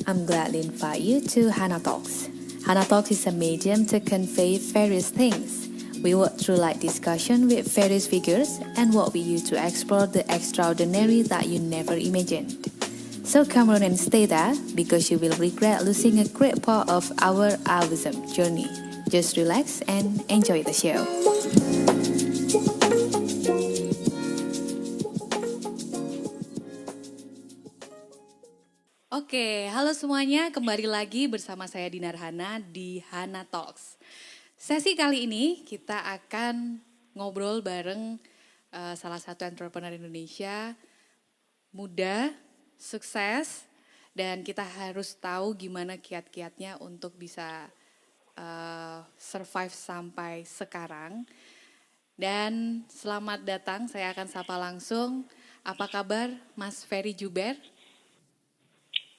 I'm glad to invite you to Hana Talks. Hana Talks is a medium to convey various things. We walk through light discussion with various figures and walk with you to explore the extraordinary that you never imagined. So come on and stay there because you will regret losing a great part of our Awism journey. Just relax and enjoy the show. Oke, halo semuanya, kembali lagi bersama saya Dinar Hana di Hana Talks. Sesi kali ini kita akan ngobrol bareng salah satu entrepreneur Indonesia, muda, sukses, dan kita harus tahu gimana kiat-kiatnya untuk bisa survive sampai sekarang. Dan selamat datang, saya akan sapa langsung. Apa kabar Mas Ferry Juber?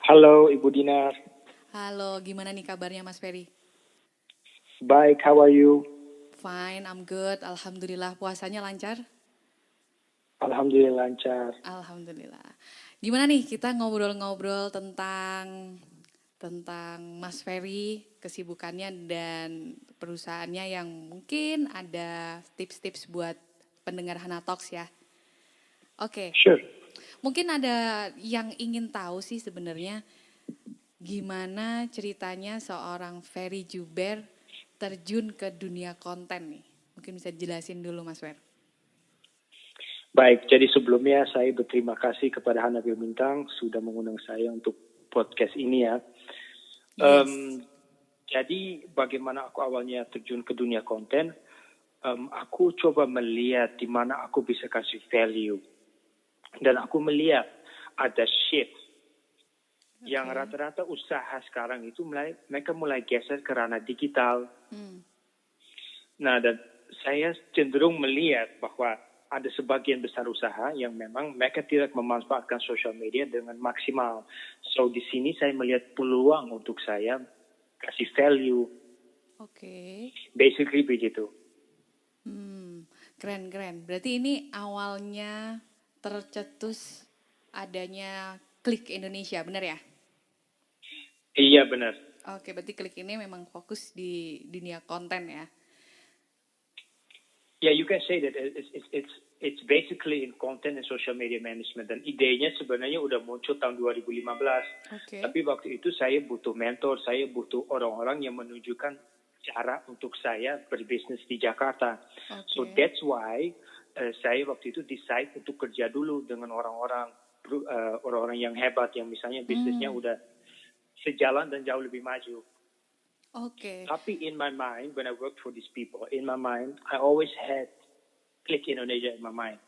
Halo Ibu Dinar. Halo, gimana nih kabarnya Mas Ferry? Baik, how are you? Fine, I'm good. Alhamdulillah, puasanya lancar? Alhamdulillah lancar. Alhamdulillah. Gimana nih kita ngobrol-ngobrol tentang Mas Ferry, kesibukannya dan perusahaannya yang mungkin ada tips-tips buat pendengar Hana Talks ya. Oke. Sure. Mungkin ada yang ingin tahu sih sebenarnya gimana ceritanya seorang Ferry Juber terjun ke dunia konten nih. Mungkin bisa jelasin dulu Mas Fer. Baik, jadi sebelumnya saya berterima kasih kepada Hana Bintang sudah mengundang saya untuk podcast ini ya. Yes. Jadi bagaimana aku awalnya terjun ke dunia konten, aku coba melihat di mana aku bisa kasih value. Dan aku melihat ada shift yang rata-rata usaha sekarang itu mereka mulai geser ke ranah digital. Nah, dan saya cenderung melihat bahwa ada sebagian besar usaha yang memang mereka tidak memanfaatkan social media dengan maksimal. So di sini saya melihat peluang untuk saya kasih value. Oke. Basically begitu. Keren. Berarti ini awalnya tercetus adanya Klik Indonesia, benar ya? Iya benar. Oke, berarti Klik ini memang fokus di dunia konten ya? Yeah, you can say that it's basically in content and social media management. Dan idenya sebenarnya udah muncul tahun 2015. Okay. Tapi waktu itu saya butuh mentor, saya butuh orang-orang yang menunjukkan cara untuk saya berbisnis di Jakarta. Okay. So that's why saya waktu itu decide untuk kerja dulu dengan orang-orang yang hebat, yang misalnya bisnisnya udah sejalan dan jauh lebih maju. Oke. Tapi in my mind, when I worked for these people, in my mind, I always had Klik Indonesia in my mind.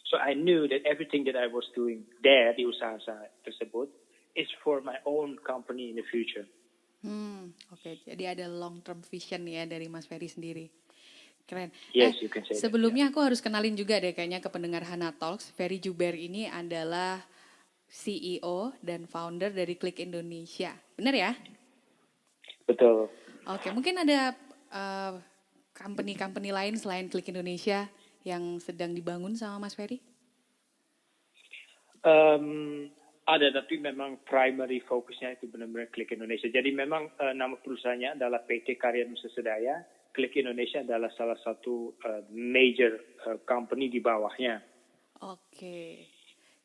So I knew that everything that I was doing there, di usaha saya tersebut, is for my own company in the future. Oke, jadi ada long term vision ya dari Mas Ferry sendiri. Keren. Yes, you can say sebelumnya aku harus kenalin juga deh kayaknya ke pendengar Hana Talks. Ferry Juber ini adalah CEO dan founder dari Klik Indonesia. Benar ya? Betul. Oke, mungkin ada company-company lain selain Klik Indonesia yang sedang dibangun sama Mas Ferry? Ada, tapi memang primary fokusnya itu benar-benar Klik Indonesia. Jadi memang nama perusahaannya adalah PT Karya Nusa Sedaya. Klik Indonesia adalah salah satu major company di bawahnya. Oke,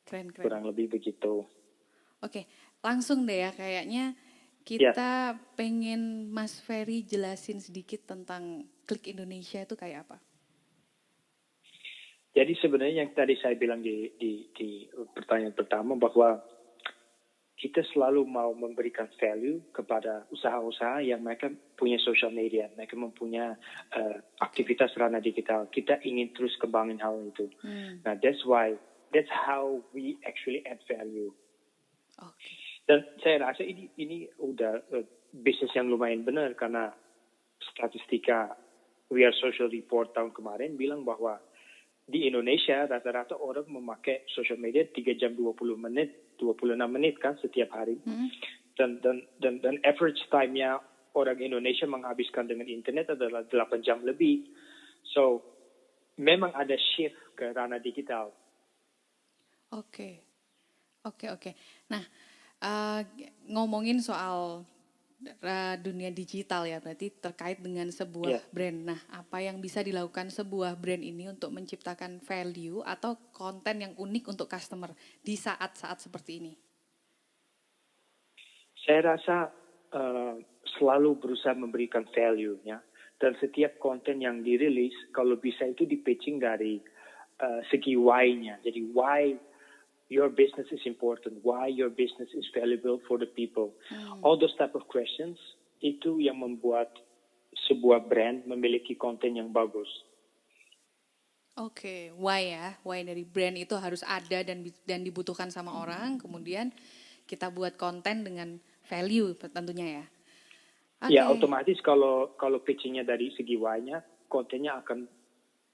keren. Kurang lebih begitu. Oke, langsung deh ya kayaknya kita pengen Mas Ferry jelasin sedikit tentang Klik Indonesia itu kayak apa? Jadi sebenarnya yang tadi saya bilang di pertanyaan pertama bahwa kita selalu mau memberikan value kepada usaha-usaha yang mereka punya social media, mereka mempunyai aktivitas ranah digital. Kita ingin terus kembangin hal itu. Nah, that's how we actually add value. Okay. Dan saya rasa ini udah bisnis yang lumayan benar karena statistika We Are Social Report tahun kemarin bilang bahwa di Indonesia rata-rata orang memakai social media 3 jam 26 menit kan setiap hari. Dan average time-nya orang Indonesia menghabiskan dengan internet adalah 8 jam lebih. So, memang ada shift ke ranah digital. Oke. Nah, Ngomongin soal dunia digital ya, berarti terkait dengan sebuah Ya, brand. Nah, apa yang bisa dilakukan sebuah brand ini untuk menciptakan value atau konten yang unik untuk customer di saat-saat seperti ini? saya rasa selalu berusaha memberikan value ya. Dan setiap konten yang dirilis kalau bisa itu di-pitching dari segi why-nya. Jadi why your business is important, why your business is valuable for the people. All those type of questions itu yang membuat sebuah brand memiliki konten yang bagus. Oke, why ya, why dari brand itu harus ada dan dibutuhkan sama orang. Kemudian kita buat konten dengan value tentunya ya. Ya Oke. otomatis kalau pitchingnya dari segi why-nya, kontennya akan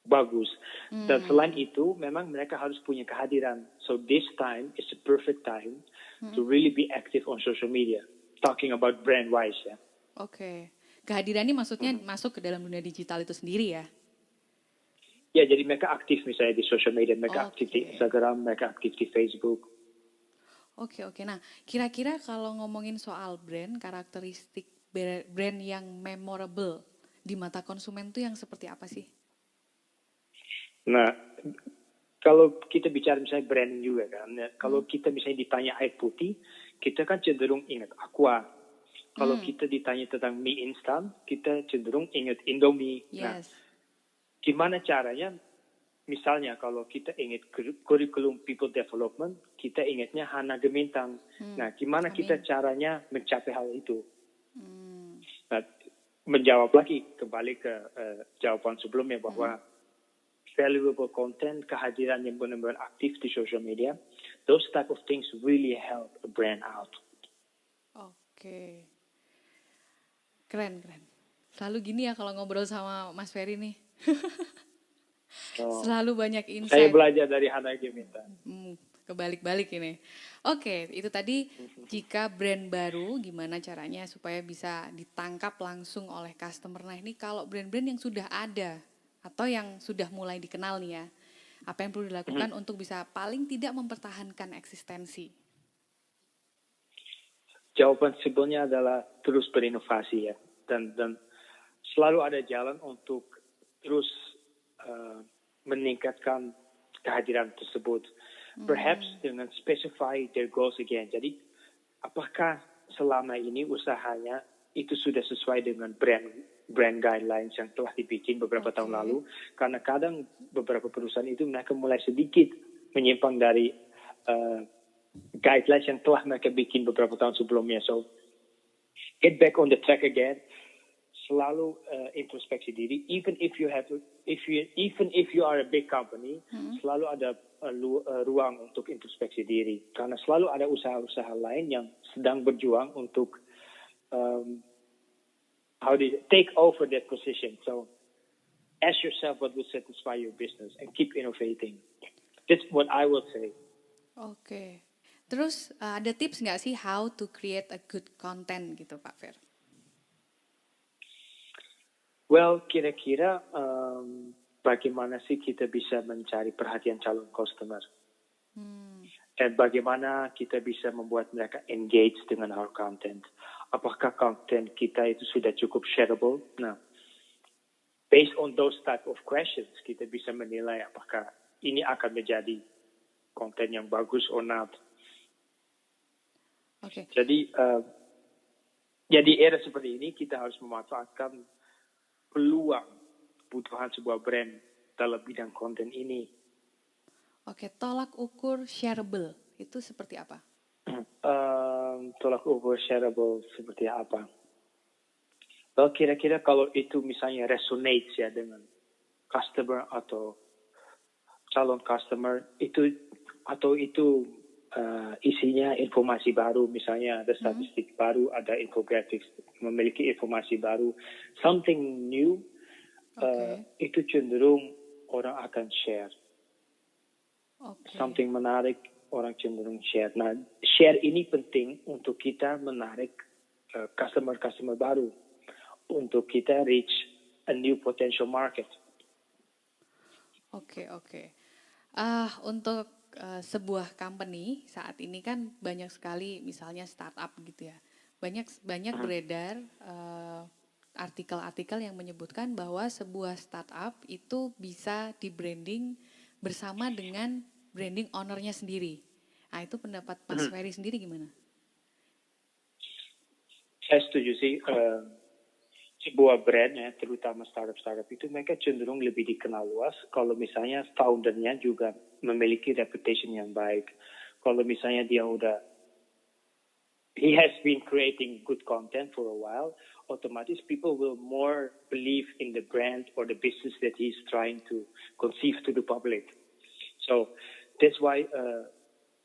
bagus. Dan selain itu, memang mereka harus punya kehadiran. So this time is the perfect time to really be active on social media. Talking about brand wise ya. Oke. Kehadiran ini maksudnya masuk ke dalam dunia digital itu sendiri ya? Ya, jadi mereka aktif misalnya di social media, mereka aktif di Oke. Instagram, mereka aktif di Facebook. Oke. Nah, kira-kira kalau ngomongin soal brand, karakteristik brand yang memorable di mata konsumen tuh yang seperti apa sih? Nah, kalau kita bicara misalnya branding juga kan, ya, kalau kita misalnya ditanya air putih, kita kan cenderung ingat Aqua. Kalau kita ditanya tentang mie instan, kita cenderung ingat Indomie. Nah, Yes. gimana caranya? Misalnya kalau kita ingat kurikulum people development, kita ingatnya Hana Gemintang. Nah, gimana kita caranya mencapai hal itu? Nah, menjawab lagi kembali ke jawaban sebelumnya bahwa valuable content, kehadiran yang benar-benar aktif di social media, those type of things really help a brand out. Oke. Keren. Selalu gini ya kalau ngobrol sama Mas Ferry nih. So, Selalu banyak saya insight. belajar dari Hana Gemintang. Kebalik-balik ini. Oke, itu tadi jika brand baru gimana caranya supaya bisa ditangkap langsung oleh customer. Nah, ini kalau brand-brand yang sudah ada atau yang sudah mulai dikenal nih ya. Apa yang perlu dilakukan untuk bisa paling tidak mempertahankan eksistensi? Jawaban simpelnya adalah terus berinovasi ya, dan selalu ada jalan untuk terus meningkatkan kehadiran tersebut. Perhaps dengan specify their goals again. Jadi, apakah selama ini usahanya itu sudah sesuai dengan brand guidelines yang telah dibikin beberapa tahun lalu? Karena kadang beberapa perusahaan itu mereka mulai sedikit menyimpang dari guidelines yang telah mereka bikin beberapa tahun sebelumnya. So, get back on the track again. Selalu introspeksi diri. Even if you are a big company, selalu ada ruang untuk introspeksi diri. Karena selalu ada usaha-usaha lain yang sedang berjuang untuk take over that position. So, ask yourself what will satisfy your business and keep innovating. That's what I will say. Oke. Terus ada tips nggak sih how to create a good content gitu Pak Fer? Well, kira-kira bagaimana sih kita bisa mencari perhatian calon customer? Dan bagaimana kita bisa membuat mereka engage dengan our content? Apakah content kita itu sudah cukup shareable? Nah, based on those type of questions, kita bisa menilai apakah ini akan menjadi konten yang bagus or not. Oke. Jadi, di era seperti ini kita harus memanfaatkan peluang kebutuhan sebuah brand dalam bidang konten ini. Oke, tolak ukur shareable itu seperti apa? Tolak ukur shareable seperti apa? Well, kira-kira kalau itu misalnya resonates ya dengan customer atau calon customer itu isinya informasi baru, misalnya ada statistik baru, ada infographics, memiliki informasi baru, something new, itu cenderung orang akan share. Something menarik, orang cenderung share. Nah, share ini penting untuk kita menarik customer baru, untuk kita reach a new potential market. Oke. Untuk sebuah company saat ini kan banyak sekali misalnya startup gitu ya. Banyak beredar artikel-artikel yang menyebutkan bahwa sebuah startup itu bisa di-branding bersama dengan branding ownernya sendiri. Nah, itu pendapat Mas Ferry sendiri gimana? Saya setuju sih, sebuah brand ya, terutama startup itu mereka cenderung lebih dikenal luas kalau misalnya foundernya juga memiliki reputation yang baik. Kalau misalnya he has been creating good content for a while, otomatis people will more believe in the brand or the business that he's trying to conceive to the public. So that's why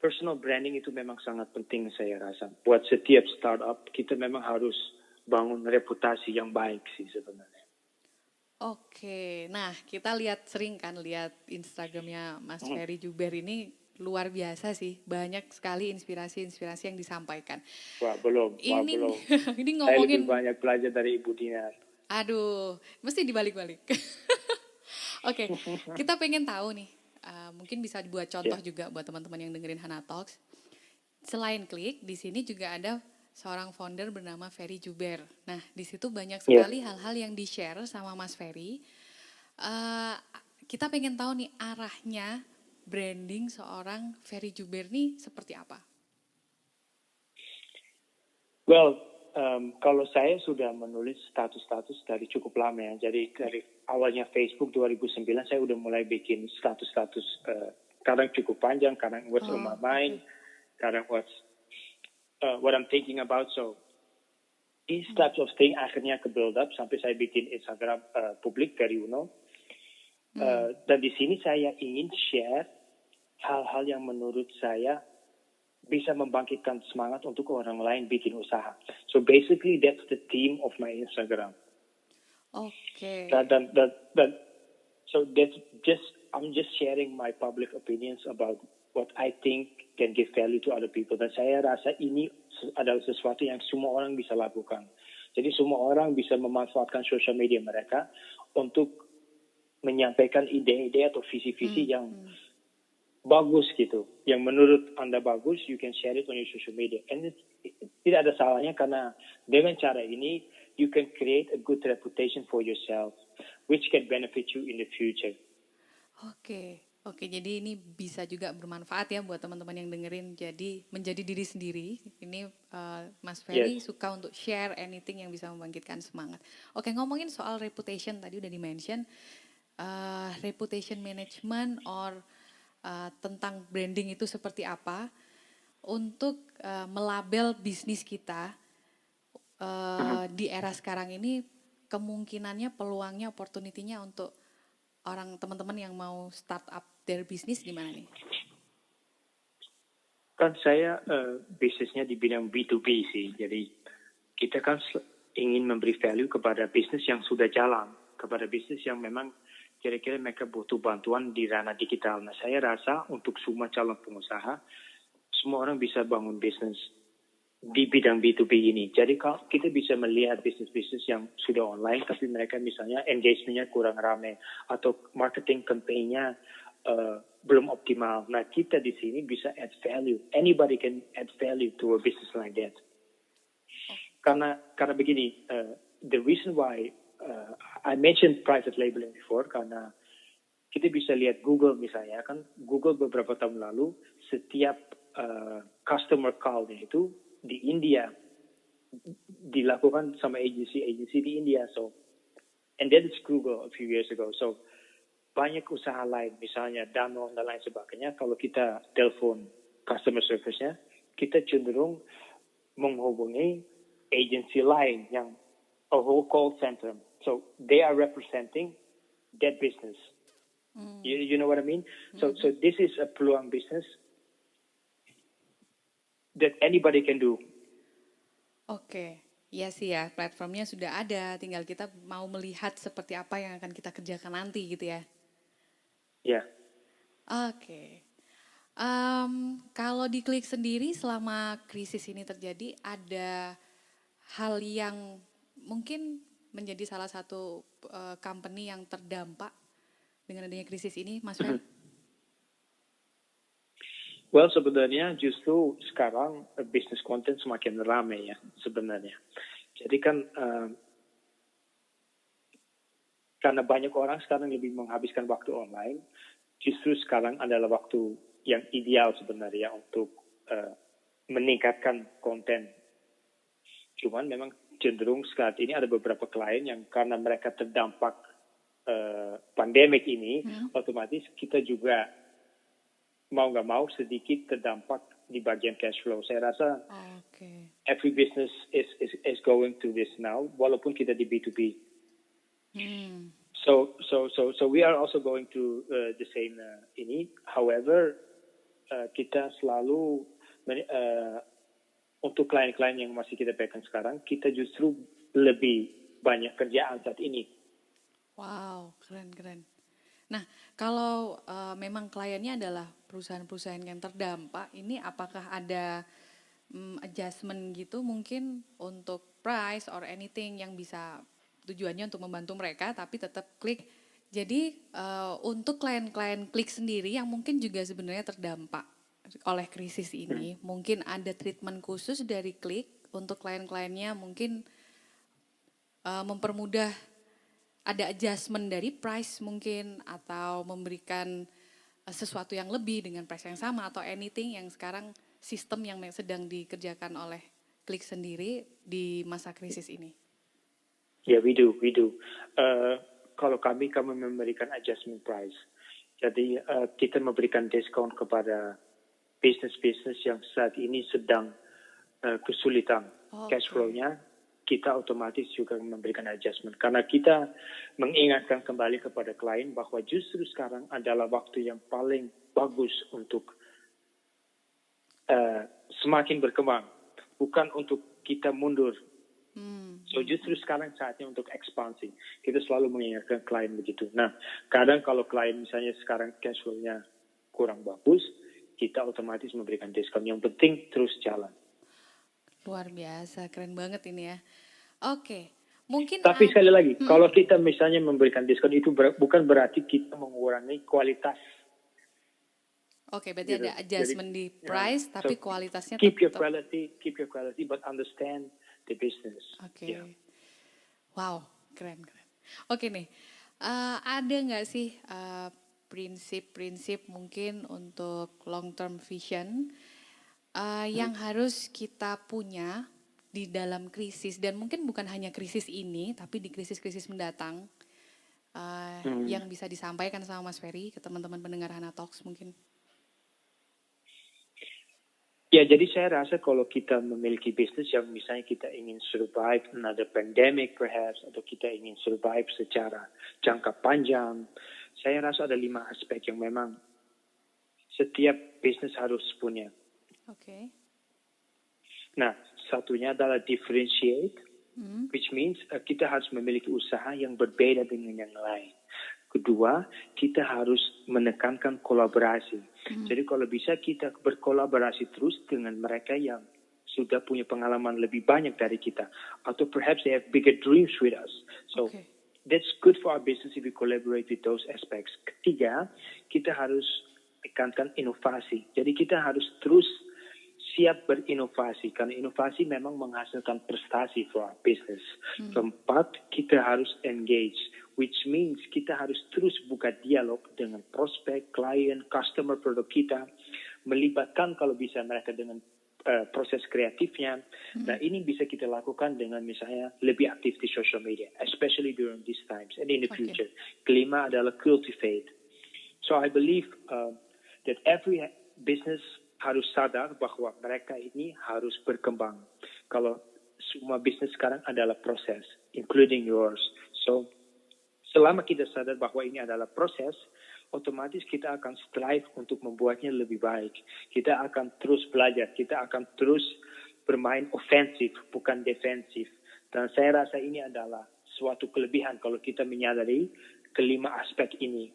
personal branding itu memang sangat penting saya rasa. Buat setiap startup kita memang harus bangun reputasi yang baik sih sebenarnya. Oke, nah kita sering lihat Instagramnya Mas Ferry Juber ini luar biasa sih, banyak sekali inspirasi-inspirasi yang disampaikan. Belum. Ini ngomongin. Saya lebih banyak belajar dari Ibu Dinar. Aduh, mesti dibalik-balik. Oke, kita pengen tahu nih, mungkin bisa dibuat contoh juga buat teman-teman yang dengerin Hana Talks. Selain Klik, di sini juga ada seorang founder bernama Ferry Juber. Nah, di situ banyak sekali hal-hal yang di-share sama Mas Ferry. Kita pengen tahu nih arahnya branding seorang Ferry Juber nih seperti apa? Well, kalau saya sudah menulis status-status dari cukup lama ya. Jadi dari awalnya Facebook 2009 saya udah mulai bikin status-status kadang cukup panjang, kadang what's on my mind, kadang what I'm thinking about. So these types of thing akhirnya ke build up sampai saya bikin Instagram publik dari Uno. Dan di sini saya ingin share hal-hal yang menurut saya bisa membangkitkan semangat untuk orang lain bikin usaha. So basically that's the theme of my Instagram. Okay. So that's I'm just sharing my public opinions about what I think can give value to other people. Dan saya rasa ini adalah sesuatu yang semua orang bisa lakukan. Jadi semua orang bisa memanfaatkan social media mereka untuk menyampaikan ide-ide atau visi-visi yang bagus gitu. Yang menurut Anda bagus, you can share it on your social media. And tidak ada salahnya karena dengan cara ini, you can create a good reputation for yourself, which can benefit you in the future. Oke, jadi ini bisa juga bermanfaat ya buat teman-teman yang dengerin. Jadi menjadi diri sendiri. Ini Mas Ferry suka untuk share anything yang bisa membangkitkan semangat. Oke, ngomongin soal reputation tadi udah di-mention. Reputation management or tentang branding itu seperti apa untuk melabel bisnis kita di era sekarang ini, kemungkinannya, peluangnya, opportunity-nya untuk teman-teman yang mau start up their business gimana nih? Kan saya bisnisnya di bidang B2B sih, jadi kita kan ingin memberi value kepada bisnis yang sudah jalan, kepada bisnis yang memang kira-kira mereka butuh bantuan di ranah digital. Nah, saya rasa untuk semua calon pengusaha, semua orang bisa bangun bisnis di bidang B2B ini. Jadi kalau kita bisa melihat bisnis-bisnis yang sudah online, tapi mereka misalnya engagement-nya kurang ramai, atau marketing campaign-nya belum optimal. Nah, kita di sini bisa add value. Anybody can add value to a business like that. Karena begini, the reason why I mentioned private labeling before karena kita bisa lihat Google misalnya, kan Google beberapa tahun lalu setiap customer call-nya itu di India dilakukan sama agency di India. So, and that is Google a few years ago. So, banyak usaha lain misalnya Danone dan lain sebagainya, kalau kita telepon customer service-nya, kita cenderung menghubungi agency lain yang a whole call center. So they are representing that business. You know what I mean? So this is a peluang business that anybody can do. Oke. Iya sih ya, platformnya sudah ada, tinggal kita mau melihat seperti apa yang akan kita kerjakan nanti gitu ya. Ya. Oke. Kalau di Klik sendiri selama krisis ini terjadi, ada hal yang mungkin menjadi salah satu company yang terdampak dengan adanya krisis ini, Mas Fer? Well, sebenarnya justru sekarang bisnis konten semakin ramai ya sebenarnya. Jadi kan karena banyak orang sekarang lebih menghabiskan waktu online, justru sekarang adalah waktu yang ideal sebenarnya untuk meningkatkan konten. Cuman memang cenderung saat ini ada beberapa klien yang karena mereka terdampak pandemik ini, otomatis kita juga mau nggak mau sedikit terdampak di bagian cash flow. Saya rasa every business is going through this now, walaupun kita di B2B. So we are also going through the same ini. However, kita selalu untuk klien-klien yang masih kita pegang sekarang, kita justru lebih banyak kerjaan saat ini. Wow, keren. Nah, kalau memang kliennya adalah perusahaan-perusahaan yang terdampak, ini apakah ada adjustment gitu mungkin untuk price or anything yang bisa tujuannya untuk membantu mereka tapi tetap klik. Jadi untuk klien-klien klik sendiri yang mungkin juga sebenarnya terdampak oleh krisis ini, mungkin ada treatment khusus dari klik untuk klien-kliennya mungkin mempermudah ada adjustment dari price mungkin atau memberikan sesuatu yang lebih dengan price yang sama atau anything yang sekarang sistem yang sedang dikerjakan oleh klik sendiri di masa krisis ini. Ya, we do. Kalau kami memberikan adjustment price. Jadi kita memberikan diskon kepada bisnis-bisnis yang saat ini sedang kesulitan cash flow-nya. Kita otomatis juga memberikan adjustment. Karena kita mengingatkan kembali kepada klien bahwa justru sekarang adalah waktu yang paling bagus untuk semakin berkembang. Bukan untuk kita mundur. So justru sekarang saatnya untuk ekspansi. Kita selalu mengingatkan klien begitu. Nah, kadang kalau klien misalnya sekarang cash flow-nya kurang bagus, kita otomatis memberikan diskon. Yang penting terus jalan. Luar biasa, keren banget ini ya. Oke, mungkin. Tapi sekali lagi, kalau kita misalnya memberikan diskon itu bukan berarti kita mengurangi kualitas. Oke, berarti ada adjustment di price, tapi kualitasnya keep your quality, but understand the business. Oke. Wow, keren. Oke nih, ada nggak sih prinsip-prinsip mungkin untuk long term vision yang harus kita punya di dalam krisis dan mungkin bukan hanya krisis ini, tapi di krisis-krisis mendatang yang bisa disampaikan sama Mas Ferry ke teman-teman pendengar Hana Talks mungkin? Ya, jadi saya rasa kalau kita memiliki bisnis yang misalnya kita ingin survive another pandemic perhaps, atau kita ingin survive secara jangka panjang, saya rasa ada 5 aspek yang memang setiap bisnis harus punya. Oke. Nah, satunya adalah differentiate, which means kita harus memiliki usaha yang berbeda dengan yang lain. Kedua, kita harus menekankan kolaborasi. Jadi kalau bisa kita berkolaborasi terus dengan mereka yang sudah punya pengalaman lebih banyak dari kita. Atau perhaps they have bigger dreams with us. So that's good for our business if we collaborate with those aspects. Ketiga, kita harus tekankan inovasi. Jadi kita harus terus siap berinovasi. Karena inovasi memang menghasilkan prestasi for our business. Keempat, kita harus engage. Which means kita harus terus buka dialog dengan prospek, klien, customer produk kita, melibatkan kalau bisa mereka dengan proses kreatifnya. Nah, ini bisa kita lakukan dengan misalnya lebih aktif di social media, especially during these times and in the future. Kelima adalah cultivate. So I believe that every business harus sadar bahwa mereka ini harus berkembang. Kalau semua bisnis sekarang adalah proses, including yours. So selama kita sadar bahwa ini adalah proses, otomatis kita akan strive untuk membuatnya lebih baik. Kita akan terus belajar, kita akan terus bermain ofensif, bukan defensif. Dan saya rasa ini adalah suatu kelebihan kalau kita menyadari kelima aspek ini.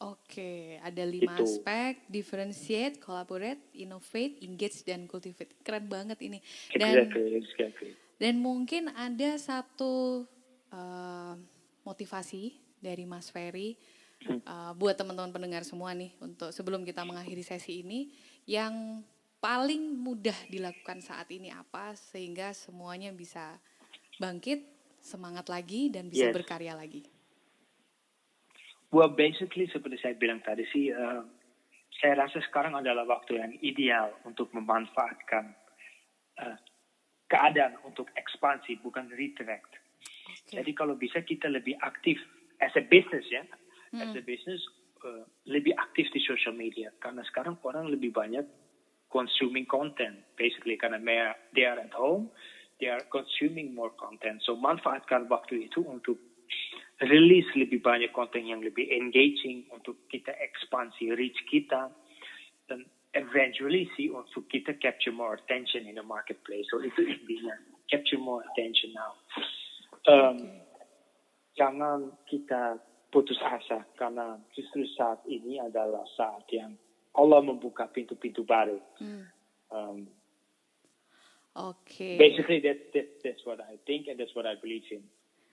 Oke, ada 5 aspek, differentiate, collaborate, innovate, engage, dan cultivate. Keren banget ini. Exactly. Dan mungkin ada satu motivasi dari Mas Ferry buat teman-teman pendengar semua nih untuk sebelum kita mengakhiri sesi ini, yang paling mudah dilakukan saat ini apa sehingga semuanya bisa bangkit, semangat lagi dan bisa Yes. berkarya lagi? Well, basically seperti saya bilang tadi sih, saya rasa sekarang adalah waktu yang ideal untuk memanfaatkan keadaan untuk ekspansi, bukan retract. Oke. Jadi kalau bisa kita lebih aktif as a business ya, as a business lebih aktif di social media. Karena sekarang orang lebih banyak consuming content, basically karena they are at home, they are consuming more content. So manfaatkan waktu itu untuk release lebih banyak konten yang lebih engaging untuk kita ekspansi reach kita dan eventually sih untuk kita capture more attention in the marketplace. So itu intinya, capture more attention now. Jangan kita putus asa karena justru saat ini adalah saat yang Allah membuka pintu-pintu baru. Oke. Basically that's what I think and that's what I believe in.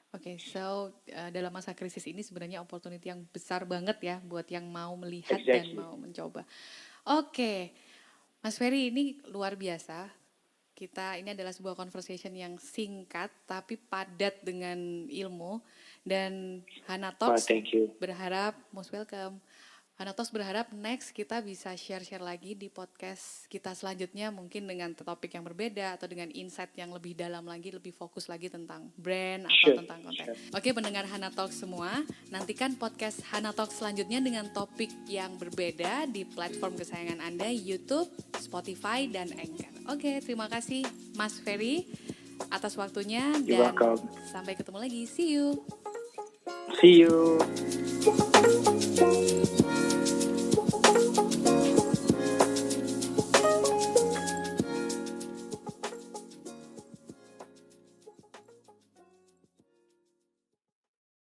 Oke, so dalam masa krisis ini sebenarnya opportunity yang besar banget ya buat yang mau melihat dan Exactly. mau mencoba. Oke, Mas Ferry ini luar biasa. Ini adalah sebuah conversation yang singkat tapi padat dengan ilmu dan Hana Talks Thank you. berharap most welcome. Hana Talks berharap next kita bisa share-share lagi di podcast kita selanjutnya mungkin dengan topik yang berbeda atau dengan insight yang lebih dalam lagi, lebih fokus lagi tentang brand atau Sure, tentang konten. sure. Oke, pendengar Hana Talks semua, nantikan podcast Hana Talks selanjutnya dengan topik yang berbeda di platform kesayangan Anda, YouTube, Spotify, dan Anchor. Oke, terima kasih Mas Ferry atas waktunya You're dan welcome. sampai ketemu lagi. See you. See you.